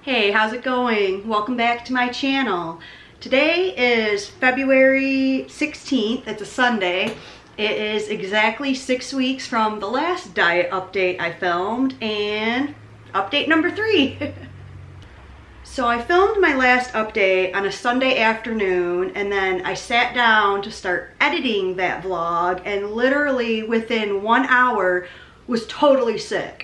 Hey, how's it going? Welcome back to my channel. Today is February 16th. It's a Sunday. It is exactly 6 weeks from the last diet update I filmed, and update number 3. So I filmed my last update on a Sunday afternoon, and then I sat down to start editing that vlog, and literally within 1 hour was totally sick.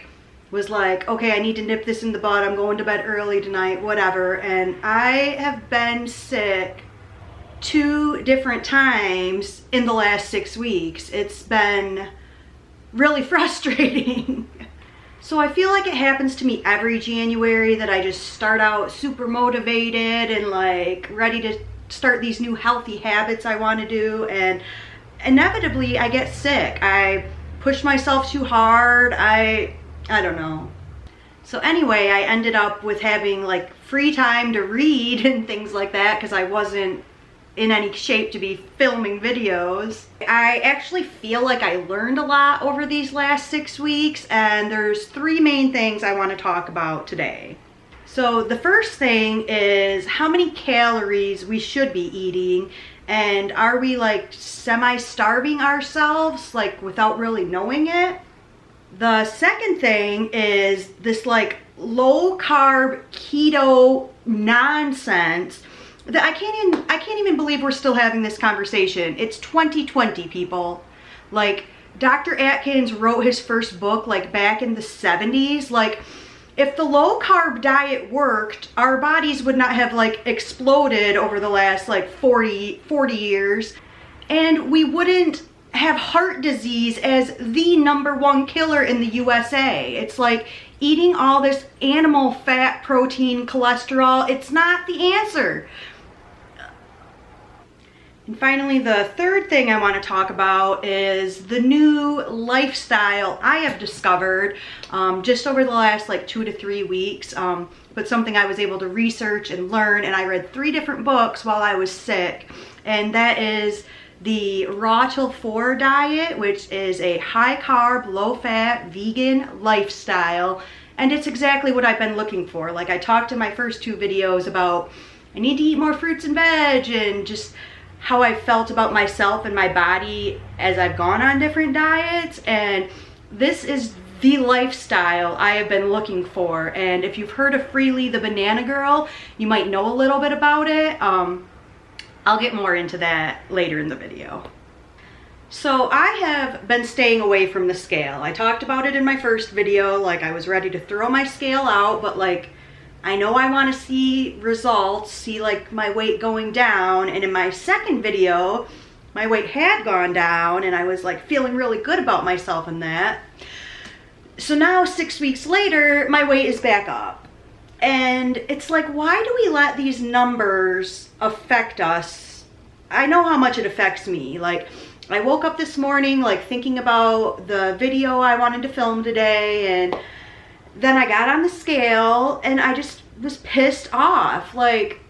Was like, okay, I need to nip this in the bud. I'm going to bed early tonight, whatever. And I have been sick 2 different times in the last 6 weeks. It's been really frustrating. So I feel like it happens to me every January that I just start out super motivated and like ready to start these new healthy habits I want to do, and inevitably I get sick. I push myself too hard. I don't know. So anyway, I ended up with having like free time to read and things like that because I wasn't in any shape to be filming videos. I actually feel like I learned a lot over these last 6 weeks, and there's 3 main things I want to talk about today. So the first thing is how many calories we should be eating, and are we like semi-starving ourselves like without really knowing it? The second thing is this like low carb keto nonsense that I can't even believe we're still having this conversation. It's 2020, people. Like, Dr. Atkins wrote his first book like back in the 70s. Like, if the low carb diet worked, our bodies would not have like exploded over the last like 40 years, and we wouldn't have heart disease as the #1 killer in the USA. It's like eating all this animal fat, protein, cholesterol. It's not the answer. And finally, the third thing I want to talk about is the new lifestyle I have discovered just over the last like 2 to 3 weeks, but something I was able to research and learn, and I read 3 different books while I was sick, and that is the Raw Till 4 diet, which is a high carb, low fat, vegan lifestyle. And it's exactly what I've been looking for. Like, I talked in my first 2 videos about I need to eat more fruits and veg, and just how I felt about myself and my body as I've gone on different diets. And this is the lifestyle I have been looking for. And if you've heard of Freely the Banana Girl, you might know a little bit about it. I'll get more into that later in the video. So I have been staying away from the scale. I talked about it in my first video, like I was ready to throw my scale out, but like I know I want to see results, see like my weight going down, and in my second video, my weight had gone down and I was like feeling really good about myself in that. So now 6 weeks later, my weight is back up. And it's like, why do we let these numbers affect us? I know how much it affects me. Like, I woke up this morning like thinking about the video I wanted to film today, and then I got on the scale and I just was pissed off. Like,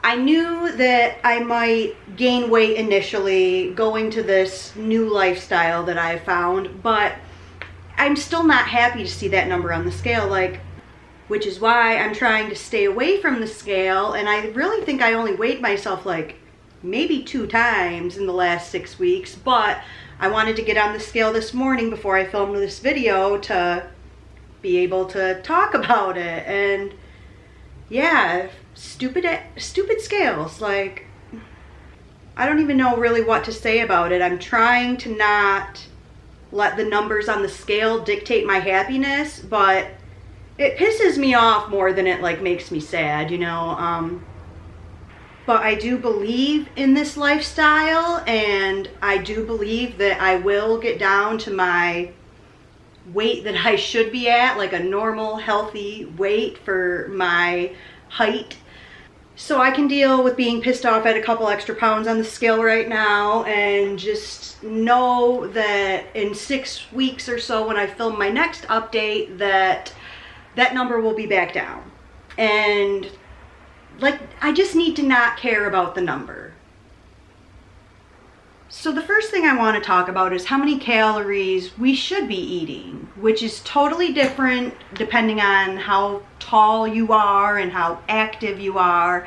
I knew that I might gain weight initially going to this new lifestyle that I found, but I'm still not happy to see that number on the scale. Like, which is why I'm trying to stay away from the scale. And I really think I only weighed myself like maybe 2 times in the last 6 weeks, but I wanted to get on the scale this morning before I filmed this video to be able to talk about it. And yeah, stupid scales. Like, I don't even know really what to say about it. I'm trying to not let the numbers on the scale dictate my happiness, but it pisses me off more than it like makes me sad, you know. But I do believe in this lifestyle, and I do believe that I will get down to my weight that I should be at, like a normal healthy weight for my height. So I can deal with being pissed off at a couple extra pounds on the scale right now, and just know that in 6 weeks or so when I film my next update, that number will be back down. And like, I just need to not care about the number. So the first thing I want to talk about is how many calories we should be eating, which is totally different depending on how tall you are and how active you are.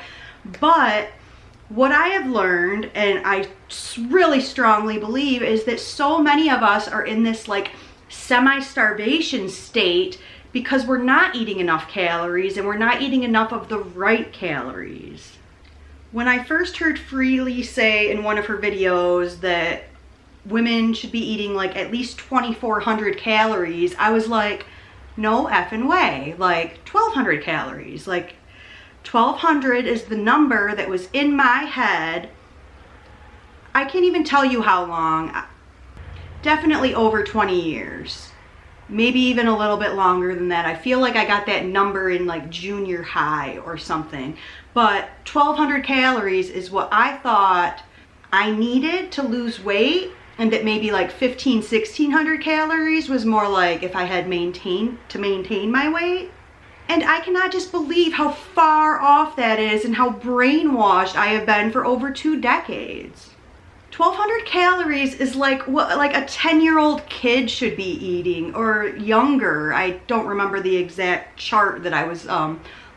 But what I have learned, and I really strongly believe, is that so many of us are in this like semi-starvation state because we're not eating enough calories and we're not eating enough of the right calories. When I first heard Freely say in one of her videos that women should be eating like at least 2,400 calories, I was like, no effing way. Like 1,200 calories. Like 1,200 is the number that was in my head. I can't even tell you how long. Definitely over 20 years. Maybe even a little bit longer than that. I feel like I got that number in like junior high or something. But 1,200 calories is what I thought I needed to lose weight, and that maybe like 1,600 calories was more like if I had maintain my weight. And I cannot just believe how far off that is and how brainwashed I have been for over 2 decades. 1,200 calories is like what like a 10-year-old kid should be eating, or younger. I don't remember the exact chart that I was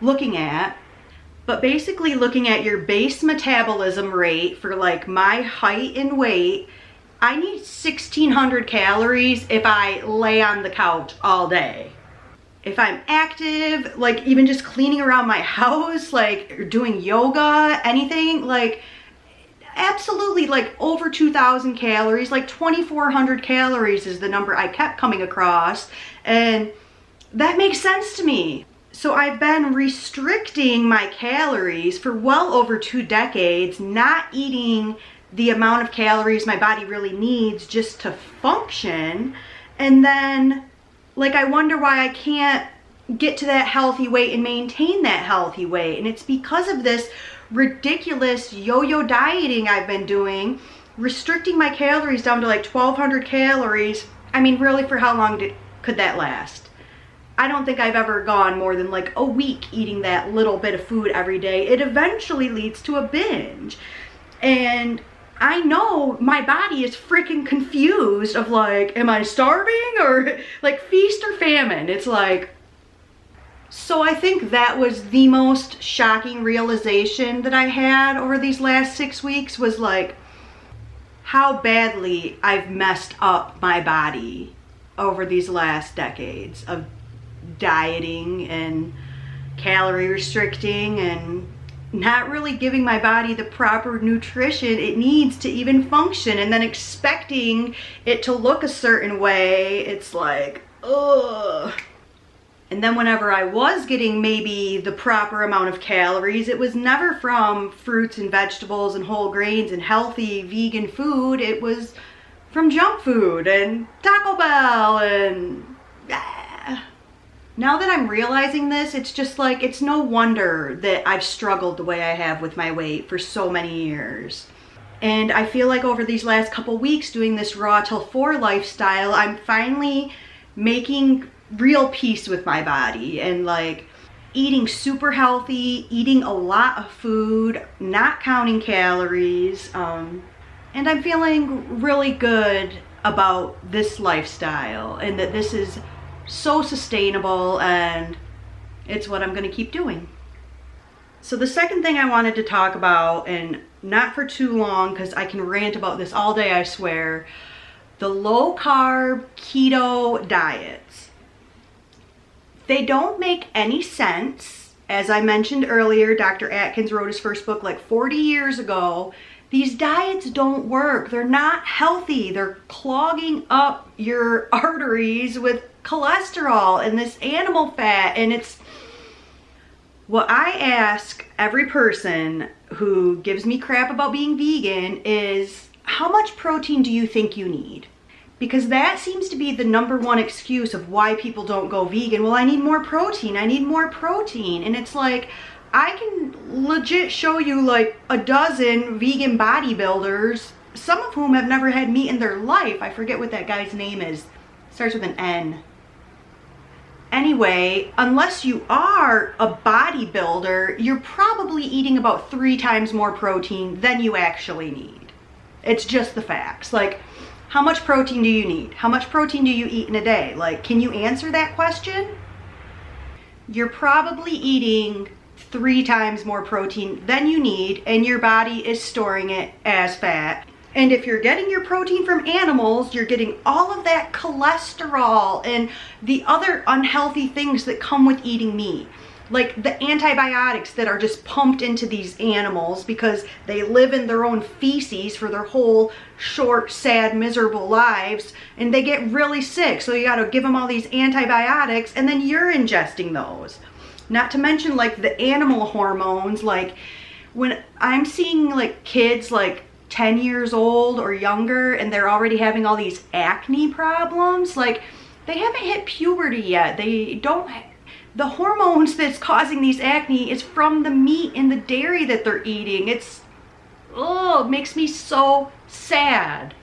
looking at. But basically looking at your base metabolism rate for like my height and weight, I need 1,600 calories if I lay on the couch all day. If I'm active, like even just cleaning around my house, like doing yoga, anything, like absolutely like over 2,000 calories, like 2,400 calories is the number I kept coming across. And that makes sense to me. So I've been restricting my calories for well over 2 decades, not eating the amount of calories my body really needs just to function. And then like I wonder why I can't get to that healthy weight and maintain that healthy weight. And it's because of this ridiculous yo-yo dieting I've been doing, restricting my calories down to like 1,200 calories. I mean, really, for how long could that last? I don't think I've ever gone more than like a week eating that little bit of food every day. It eventually leads to a binge. And I know my body is freaking confused of like, am I starving or like feast or famine? It's like, so I think that was the most shocking realization that I had over these last 6 weeks, was like how badly I've messed up my body over these last decades of dieting and calorie restricting and not really giving my body the proper nutrition it needs to even function, and then expecting it to look a certain way. It's like, ugh. And then whenever I was getting maybe the proper amount of calories, it was never from fruits and vegetables and whole grains and healthy vegan food. It was from junk food and Taco Bell and now that I'm realizing this, it's just like, it's no wonder that I've struggled the way I have with my weight for so many years. And I feel like over these last couple weeks doing this raw till 4 lifestyle, I'm finally making real peace with my body and like eating super healthy, eating a lot of food, not counting calories. And I'm feeling really good about this lifestyle and that this is so sustainable and it's what I'm going to keep doing. So the second thing I wanted to talk about, and not for too long because I can rant about this all day, I swear, the low carb keto diets. They don't make any sense. As I mentioned earlier, Dr. Atkins wrote his first book like 40 years ago. These diets don't work. They're not healthy. They're clogging up your arteries with cholesterol and this animal fat. And it's what I ask every person who gives me crap about being vegan is, how much protein do you think you need? Because that seems to be the #1 excuse of why people don't go vegan. Well, I need more protein. I need more protein. And it's like, I can legit show you like a dozen vegan bodybuilders, some of whom have never had meat in their life. I forget what that guy's name is. Starts with an N. Anyway, unless you are a bodybuilder, you're probably eating about 3 times more protein than you actually need. It's just the facts. Like, how much protein do you need? How much protein do you eat in a day? Like, can you answer that question? you're probably eating 3 times more protein than you need, and your body is storing it as fat. And if you're getting your protein from animals, you're getting all of that cholesterol and the other unhealthy things that come with eating meat. Like the antibiotics that are just pumped into these animals because they live in their own feces for their whole short, sad, miserable lives, and they get really sick. So you gotta give them all these antibiotics, and then you're ingesting those. Not to mention like the animal hormones. Like when I'm seeing like kids like 10 years old or younger and they're already having all these acne problems, like they haven't hit puberty yet. They don't, the hormones that's causing these acne is from the meat and the dairy that they're eating. It's, oh, it makes me so sad.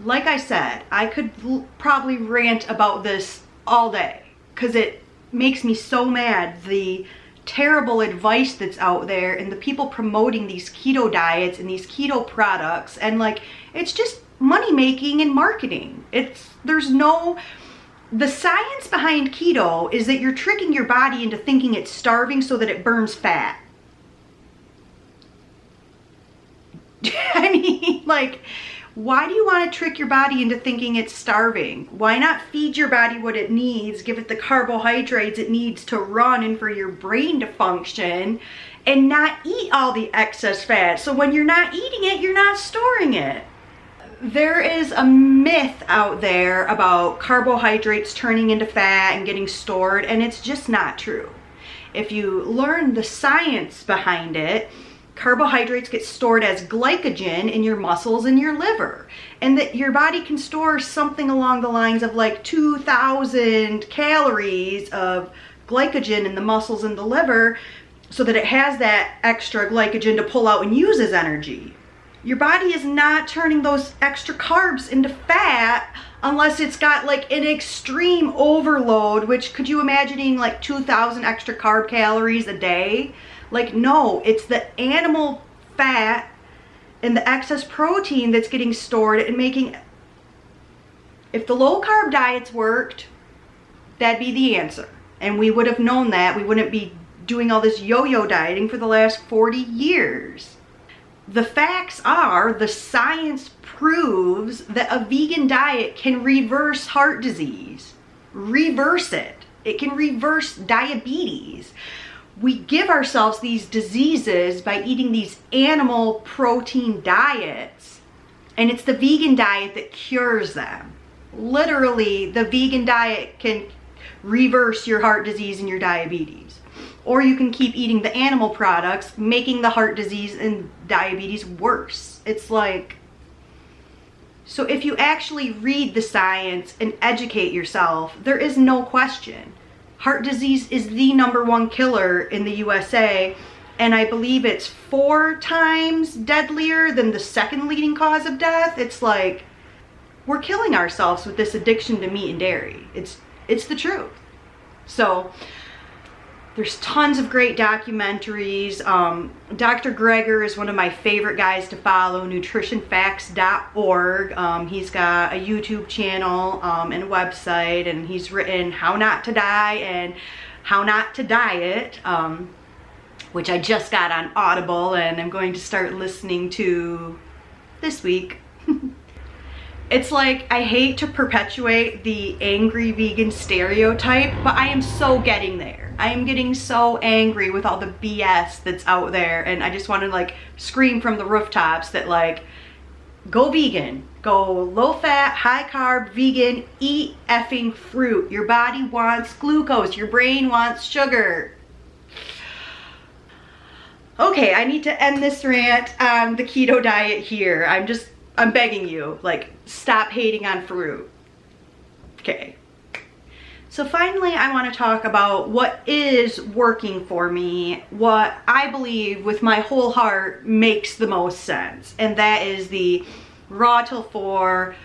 Like I said, I could probably rant about this all day because it makes me so mad. The terrible advice that's out there and the people promoting these keto diets and these keto products, and like it's just money making and marketing. The science behind keto is that you're tricking your body into thinking it's starving so that it burns fat. I mean, like, why do you want to trick your body into thinking it's starving? Why not feed your body what it needs, give it the carbohydrates it needs to run and for your brain to function, and not eat all the excess fat? So when you're not eating it, you're not storing it. There is a myth out there about carbohydrates turning into fat and getting stored, and it's just not true. If you learn the science behind it, carbohydrates get stored as glycogen in your muscles and your liver, and that your body can store something along the lines of like 2,000 calories of glycogen in the muscles and the liver so that it has that extra glycogen to pull out and use as energy. Your body is not turning those extra carbs into fat unless it's got like an extreme overload, which could you imagine eating like 2,000 extra carb calories a day? Like, no, it's the animal fat and the excess protein that's getting stored and making, if the low carb diets worked, that'd be the answer. And we would have known that. We wouldn't be doing all this yo-yo dieting for the last 40 years. The facts are, the science proves that a vegan diet can reverse heart disease. Reverse it. It can reverse diabetes. We give ourselves these diseases by eating these animal protein diets, and it's the vegan diet that cures them. Literally, the vegan diet can reverse your heart disease and your diabetes. Or you can keep eating the animal products, making the heart disease and diabetes worse. It's like, so if you actually read the science and educate yourself, there is no question. Heart disease is the #1 killer in the USA, and I believe it's 4 times deadlier than the second leading cause of death. It's like, we're killing ourselves with this addiction to meat and dairy. It's the truth. So there's tons of great documentaries. Dr. Greger is one of my favorite guys to follow, nutritionfacts.org. He's got a YouTube channel and a website, and he's written How Not to Die and How Not to Diet, which I just got on Audible and I'm going to start listening to this week. It's like, I hate to perpetuate the angry vegan stereotype, but I am so getting there. I am getting so angry with all the BS that's out there, and I just want to like scream from the rooftops that like, go vegan, go low fat, high carb, vegan, eat effing fruit. Your body wants glucose, your brain wants sugar. Okay, I need to end this rant on the keto diet here. I'm begging you, like, stop hating on fruit. Okay. So finally, I want to talk about what is working for me, what I believe with my whole heart makes the most sense. And that is the raw till 4,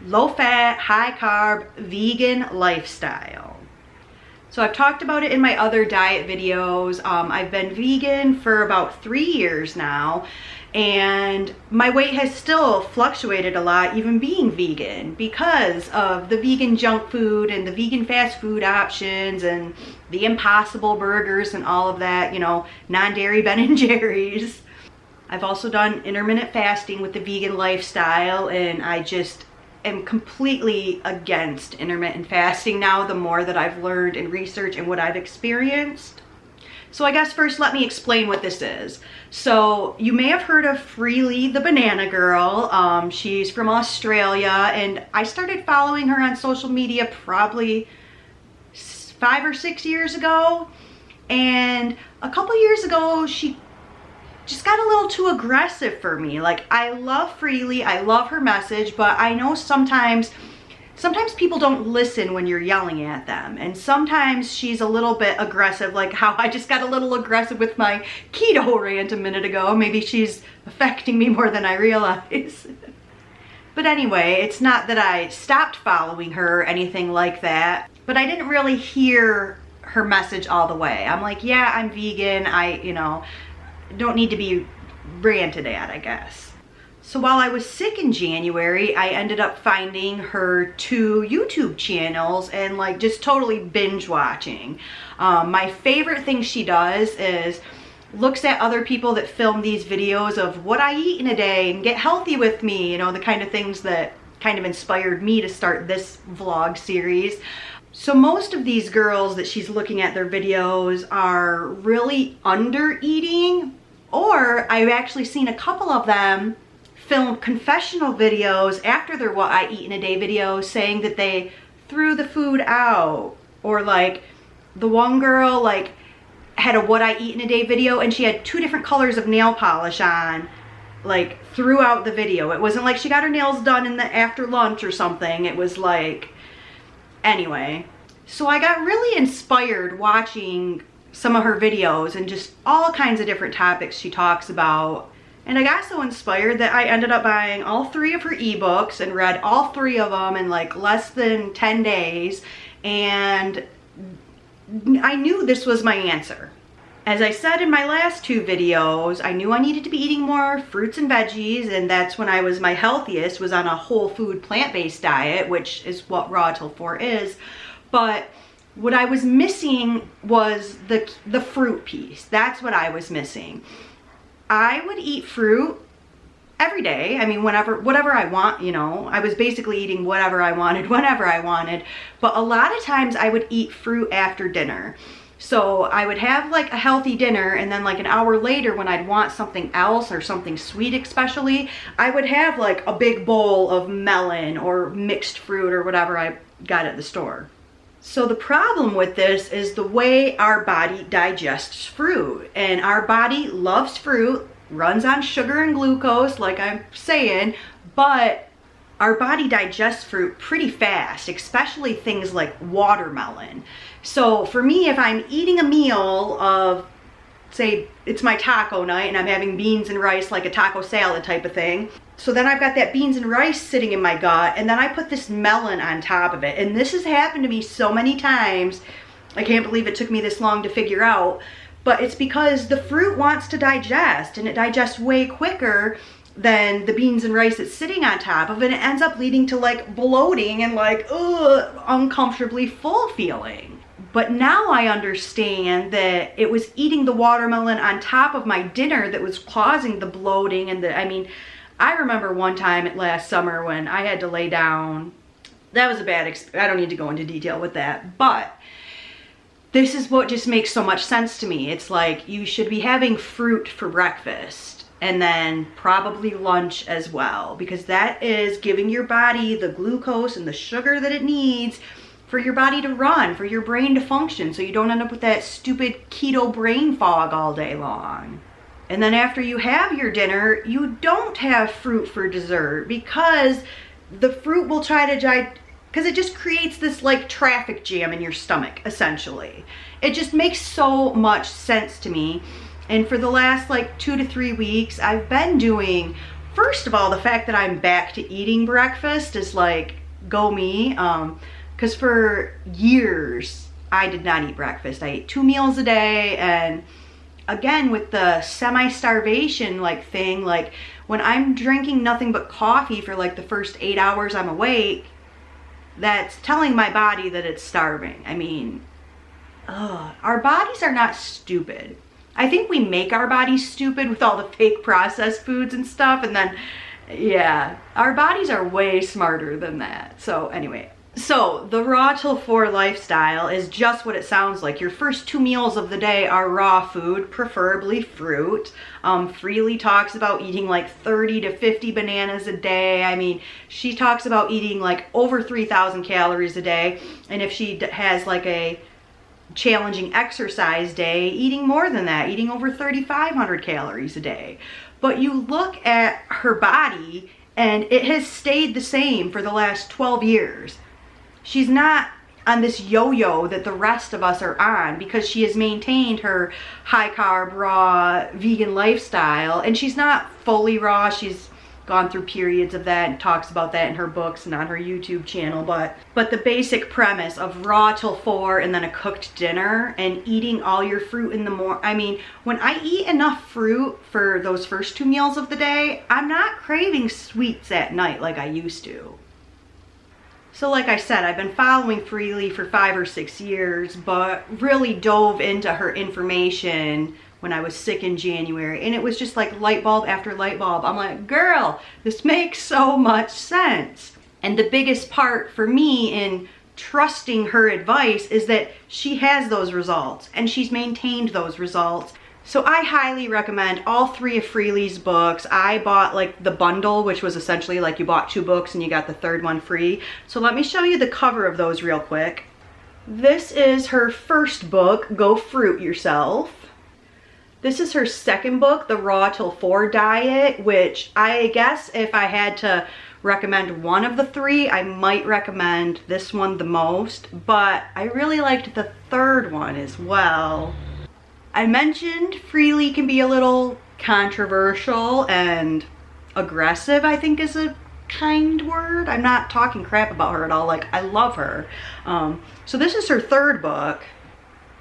low fat, high carb, vegan lifestyle. So I've talked about it in my other diet videos. I've been vegan for about 3 years now, and my weight has still fluctuated a lot even being vegan because of the vegan junk food and the vegan fast food options and the Impossible burgers and all of that, you know, non-dairy Ben & Jerry's. I've also done intermittent fasting with the vegan lifestyle, and I just am completely against intermittent fasting now, the more that I've learned and researched and what I've experienced. So I guess first let me explain what this is. So you may have heard of Freely the Banana Girl. She's from Australia, and I started following her on social media probably 5 or 6 years ago. And a couple years ago, she just got a little too aggressive for me. Like, I love Freely, I love her message, but I know sometimes people don't listen when you're yelling at them, and sometimes she's a little bit aggressive, like how I just got a little aggressive with my keto rant a minute ago. Maybe she's affecting me more than I realize. But anyway, it's not that I stopped following her or anything like that, but I didn't really hear her message all the way. I'm like, yeah, I'm vegan, don't need to be ranted at, I guess. So while I was sick in January, I ended up finding her 2 YouTube channels and like just totally binge watching. My favorite thing she does is looks at other people that film these videos of what I eat in a day and get healthy with me, you know, the kind of things that kind of inspired me to start this vlog series. So most of these girls that she's looking at their videos are really under eating, or I've actually seen a couple of them film confessional videos after their what I eat in a day video saying that they threw the food out. Or like the one girl like had a what I eat in a day video and she had 2 different colors of nail polish on like throughout the video. It wasn't like she got her nails done in the after lunch or something. It was like, anyway. So I got really inspired watching some of her videos and just all kinds of different topics she talks about. And I got so inspired that I ended up buying all 3 of her ebooks and read all 3 of them in like less than 10 days. And I knew this was my answer. As I said in my last 2 videos, I knew I needed to be eating more fruits and veggies, and that's when I was my healthiest, was on a whole food plant-based diet, which is what Raw Till 4 is. But what I was missing was the fruit piece. That's what I was missing. I would eat fruit every day. I mean, whatever I want, you know. I was basically eating whatever I wanted, whenever I wanted. But a lot of times I would eat fruit after dinner. So I would have like a healthy dinner, and then like an hour later when I'd want something else or something sweet especially, I would have like a big bowl of melon or mixed fruit or whatever I got at the store. So the problem with this is the way our body digests fruit. And our body loves fruit, runs on sugar and glucose, like I'm saying, but our body digests fruit pretty fast, especially things like watermelon. So for me, if I'm eating a meal of, say it's my taco night and I'm having beans and rice, like a taco salad type of thing, so then I've got that beans and rice sitting in my gut, and then I put this melon on top of it. And this has happened to me so many times, I can't believe it took me this long to figure out, but it's because the fruit wants to digest, and it digests way quicker than the beans and rice that's sitting on top of it. It ends up leading to like bloating and like, uncomfortably full feeling. But now I understand that it was eating the watermelon on top of my dinner that was causing the bloating and I remember one time last summer when I had to lay down. That was a bad experience. I don't need to go into detail with that, but this is what just makes so much sense to me. It's like you should be having fruit for breakfast and then probably lunch as well, because that is giving your body the glucose and the sugar that it needs for your body to run, for your brain to function, so you don't end up with that stupid keto brain fog all day long. And then after you have your dinner, you don't have fruit for dessert, because the fruit will try to because it just creates this like traffic jam in your stomach, essentially. It just makes so much sense to me. And for the last like 2 to 3 weeks, I've been doing, first of all, the fact that I'm back to eating breakfast is like, go me. Because for years, I did not eat breakfast. I ate 2 meals a day, and again, with the semi-starvation like thing, like when I'm drinking nothing but coffee for like the first 8 hours I'm awake, that's telling my body that it's starving. I mean, our bodies are not stupid. I think we make our bodies stupid with all the fake processed foods and stuff, and then, yeah, our bodies are way smarter than that. So anyway, so the raw till 4 lifestyle is just what it sounds like. Your first 2 meals of the day are raw food, preferably fruit. Freely talks about eating like 30 to 50 bananas a day. I mean, she talks about eating like over 3,000 calories a day. And if she has like a challenging exercise day, eating more than that, eating over 3,500 calories a day. But you look at her body and it has stayed the same for the last 12 years. She's not on this yo-yo that the rest of us are on, because she has maintained her high carb, raw, vegan lifestyle, and she's not fully raw. She's gone through periods of that and talks about that in her books and on her YouTube channel, but the basic premise of raw till 4 and then a cooked dinner and eating all your fruit in the morning. I mean, when I eat enough fruit for those first 2 meals of the day, I'm not craving sweets at night like I used to. So like I said, I've been following Freely for 5 or 6 years, but really dove into her information when I was sick in January, and it was just like light bulb after light bulb. I'm like, girl, this makes so much sense. And the biggest part for me in trusting her advice is that she has those results and she's maintained those results. So I highly recommend all 3 of Freely's books. I bought like the bundle, which was essentially like you bought 2 books and you got the 3rd one free. So let me show you the cover of those real quick. This is her first book, Go Fruit Yourself. This is her 2nd book, The Raw Till 4 Diet, which I guess if I had to recommend one of the 3, I might recommend this one the most, but I really liked the 3rd one as well. I mentioned Freely can be a little controversial and aggressive, I think is a kind word. I'm not talking crap about her at all. Like, I love her. So this is her 3rd book,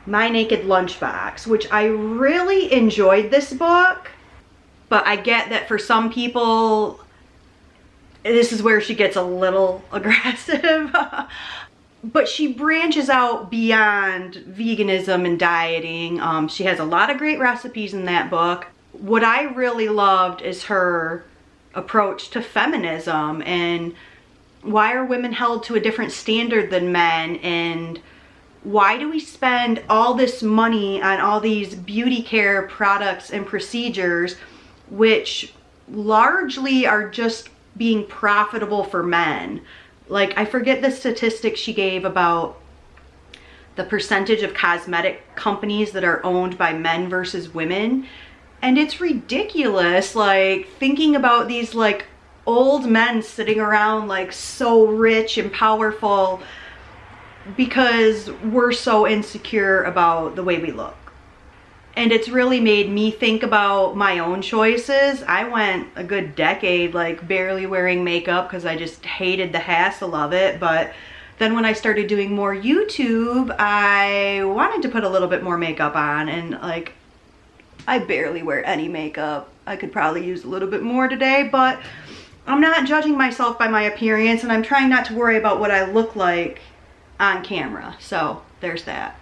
My Naked Lunchbox, which I really enjoyed this book, but I get that for some people, this is where she gets a little aggressive. But she branches out beyond veganism and dieting. She has a lot of great recipes in that book. What I really loved is her approach to feminism and why are women held to a different standard than men, and why do we spend all this money on all these beauty care products and procedures which largely are just being profitable for men. Like, I forget the statistics she gave about the percentage of cosmetic companies that are owned by men versus women. And it's ridiculous, like, thinking about these, like, old men sitting around, like, so rich and powerful because we're so insecure about the way we look. And it's really made me think about my own choices. I went a good decade like barely wearing makeup because I just hated the hassle of it. But then when I started doing more YouTube, I wanted to put a little bit more makeup on, and like, I barely wear any makeup. I could probably use a little bit more today, but I'm not judging myself by my appearance, and I'm trying not to worry about what I look like on camera. So there's that.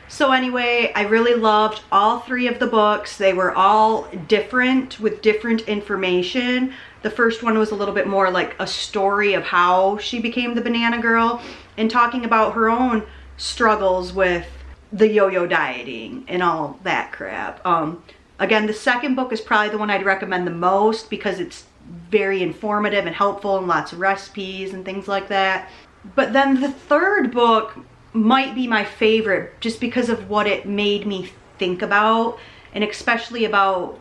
So anyway, I really loved all 3 of the books. They were all different with different information. The first one was a little bit more like a story of how she became the banana girl and talking about her own struggles with the yo-yo dieting and all that crap. Again, the 2nd book is probably the one I'd recommend the most because it's very informative and helpful and lots of recipes and things like that. But then the 3rd book might be my favorite just because of what it made me think about, and especially about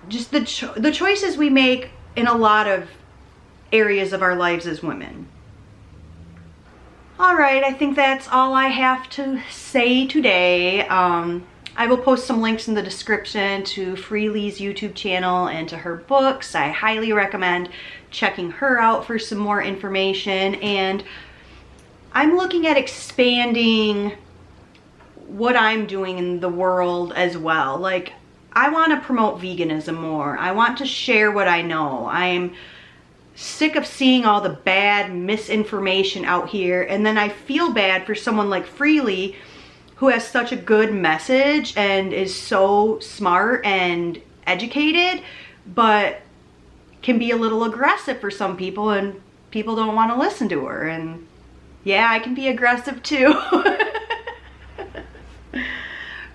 just the choices we make in a lot of areas of our lives as women. All right, I think that's all I have to say today. I will post some links in the description to Freely's YouTube channel and to her books. I highly recommend checking her out for some more information, and I'm looking at expanding what I'm doing in the world as well. Like, I want to promote veganism more. I want to share what I know. I'm sick of seeing all the bad misinformation out here, and then I feel bad for someone like Freely who has such a good message and is so smart and educated, but can be a little aggressive for some people, and people don't want to listen to her. And yeah, I can be aggressive too.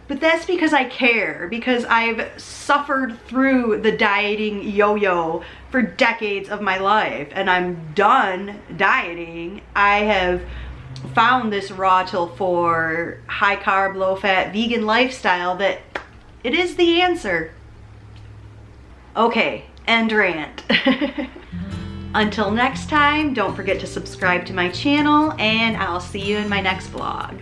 But that's because I care, because I've suffered through the dieting yo-yo for decades of my life, and I'm done dieting. I have found this raw till 4 high carb, low fat vegan lifestyle that it is the answer. Okay, end rant. Until next time, don't forget to subscribe to my channel, and I'll see you in my next vlog.